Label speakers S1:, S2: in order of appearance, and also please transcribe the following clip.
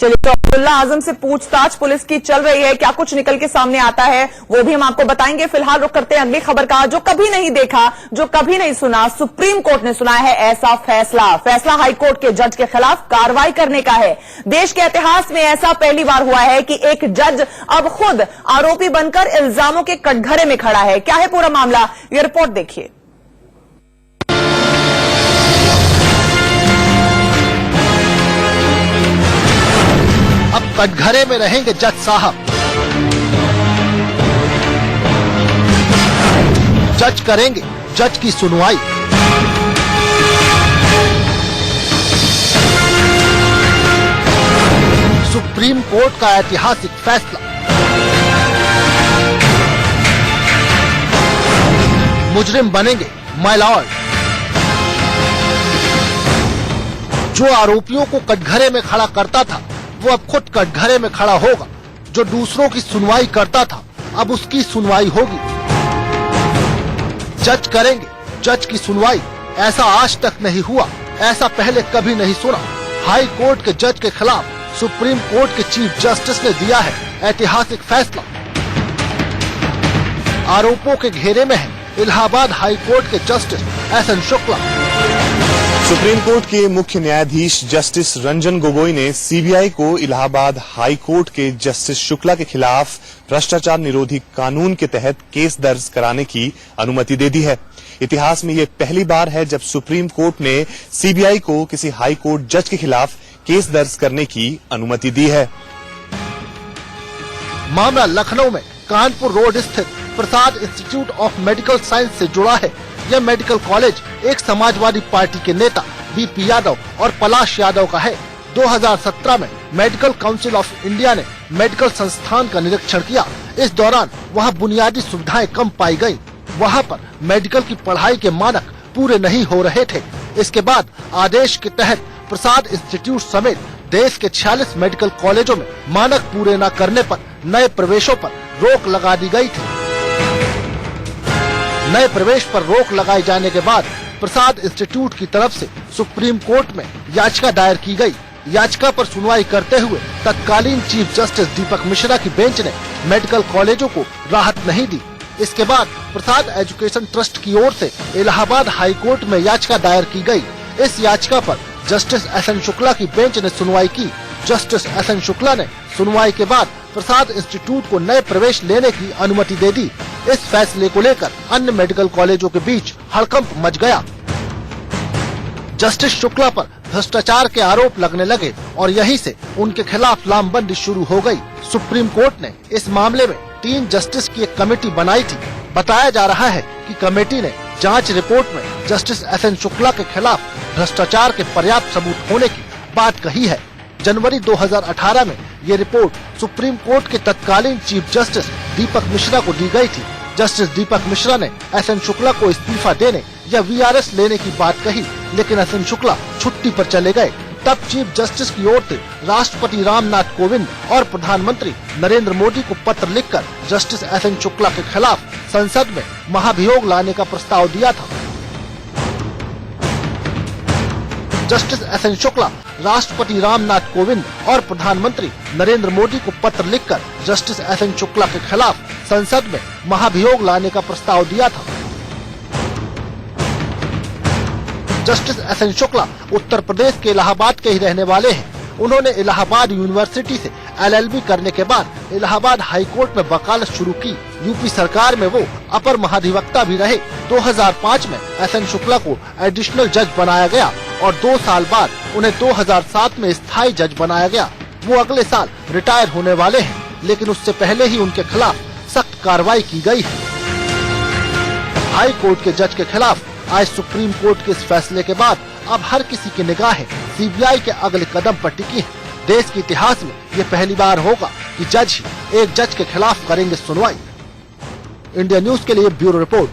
S1: चलिए, तो अब्दुल्ला आजम से पूछताछ पुलिस की चल रही है, क्या कुछ निकल के सामने आता है वो भी हम आपको बताएंगे। फिलहाल रुक करते हैं अगली खबर का। जो कभी नहीं देखा, जो कभी नहीं सुना, सुप्रीम कोर्ट ने सुनाया है ऐसा फैसला हाईकोर्ट के जज के खिलाफ कार्रवाई करने का है। देश के इतिहास में ऐसा पहली बार हुआ है कि एक जज अब खुद आरोपी बनकर इल्जामों के कटघरे में खड़ा है। क्या है पूरा मामला, ये रिपोर्ट देखिए।
S2: अब कटघरे में रहेंगे जज साहब। जज करेंगे जज की सुनवाई। सुप्रीम कोर्ट का ऐतिहासिक फैसला। मुजरिम बनेंगे माय लॉर्ड। जो आरोपियों को कटघरे में खड़ा करता था वो अब खुद कटघरे में खड़ा होगा। जो दूसरों की सुनवाई करता था अब उसकी सुनवाई होगी। जज करेंगे जज की सुनवाई। ऐसा आज तक नहीं हुआ, ऐसा पहले कभी नहीं सुना। हाई कोर्ट के जज के खिलाफ सुप्रीम कोर्ट के चीफ जस्टिस ने दिया है ऐतिहासिक फैसला। आरोपों के घेरे में है इलाहाबाद हाई कोर्ट के justice SN Shukla.
S3: Supreme court के मुख्य न्यायाधीश जस्टिस रंजन गोगोई ने सीबीआई को इलाहाबाद हाई कोर्ट के जस्टिस शुक्ला के खिलाफ भ्रष्टाचार निरोधी कानून के तहत केस दर्ज कराने की अनुमति दे दी है। इतिहास में ये पहली बार है जब सुप्रीम कोर्ट ने सीबीआई को किसी हाई कोर्ट जज के खिलाफ केस दर्ज करने की अनुमति दी है।
S2: मामला लखनऊ में कानपुर रोड स्थित प्रसाद इंस्टीट्यूट ऑफ मेडिकल साइंस से जुड़ा है। यह मेडिकल कॉलेज एक समाजवादी पार्टी के नेता बीपी यादव और पलाश यादव का है। 2017 में मेडिकल काउंसिल ऑफ इंडिया ने मेडिकल संस्थान का निरीक्षण किया। इस दौरान वहां बुनियादी सुविधाएं कम पाई गयी। वहां पर मेडिकल की पढ़ाई के मानक पूरे नहीं हो रहे थे। इसके बाद आदेश के तहत प्रसाद इंस्टीट्यूट समेत देश के 46 मेडिकल कॉलेजों में मानक पूरे न करने पर नए प्रवेशों पर रोक लगा दी गई थी। नए प्रवेश पर रोक लगाए जाने के बाद प्रसाद इंस्टीट्यूट की तरफ से सुप्रीम कोर्ट में याचिका दायर की गई। याचिका पर सुनवाई करते हुए तत्कालीन चीफ जस्टिस दीपक मिश्रा की बेंच ने मेडिकल कॉलेजों को राहत नहीं दी। इसके बाद प्रसाद एजुकेशन ट्रस्ट की ओर से इलाहाबाद हाई कोर्ट में याचिका दायर की गई। इस याचिका पर जस्टिस एसएन शुक्ला की बेंच ने सुनवाई की। जस्टिस एसएन शुक्ला ने सुनवाई के बाद प्रसाद इंस्टीट्यूट को नए प्रवेश लेने की अनुमति दे दी। इस फैसले को लेकर अन्य मेडिकल कॉलेजों के बीच हड़कंप मच गया। जस्टिस शुक्ला पर भ्रष्टाचार के आरोप लगने लगे और यहीं से उनके खिलाफ लामबंदी शुरू हो गई। सुप्रीम कोर्ट ने इस मामले में 3 जस्टिस की एक कमेटी बनाई थी। बताया जा रहा है कि कमेटी ने जांच रिपोर्ट में जस्टिस एसएन शुक्ला के खिलाफ भ्रष्टाचार के पर्याप्त सबूत होने की बात कही है। जनवरी 2018 में ये रिपोर्ट सुप्रीम कोर्ट के तत्कालीन चीफ जस्टिस दीपक मिश्रा को दी गई थी। जस्टिस दीपक मिश्रा ने एसएन शुक्ला को इस्तीफा देने या वीआरएस लेने की बात कही, लेकिन एसएन शुक्ला छुट्टी पर चले गए। तब चीफ जस्टिस की ओर से राष्ट्रपति रामनाथ कोविंद और प्रधानमंत्री नरेंद्र मोदी को पत्र लिखकर जस्टिस एसएन शुक्ला के खिलाफ संसद में महाभियोग लाने का प्रस्ताव दिया था। जस्टिस एसएन शुक्ला राष्ट्रपति रामनाथ कोविंद और प्रधानमंत्री नरेंद्र मोदी को पत्र लिखकर जस्टिस एसएन शुक्ला के खिलाफ संसद में महाभियोग लाने का प्रस्ताव दिया था। जस्टिस एसएन शुक्ला उत्तर प्रदेश के इलाहाबाद के ही रहने वाले हैं। उन्होंने इलाहाबाद यूनिवर्सिटी से एलएलबी करने के बाद इलाहाबाद हाई कोर्ट में वकालत शुरू की। यूपी सरकार में वो अपर महाधिवक्ता भी रहे। 2005 में एसएन शुक्ला को एडिशनल जज बनाया गया और 2 साल बाद उन्हें 2007 में स्थायी जज बनाया गया। वो अगले साल रिटायर होने वाले हैं, लेकिन उससे पहले ही उनके खिलाफ सख्त कार्रवाई की गई है। हाई कोर्ट के जज के खिलाफ आज सुप्रीम कोर्ट के इस फैसले के बाद अब हर किसी की निगाहें सीबीआई के अगले कदम पर टिकी है। देश के इतिहास में ये पहली बार होगा कि जज ही एक जज के खिलाफ करेंगे सुनवाई। इंडिया न्यूज के लिए ब्यूरो रिपोर्ट।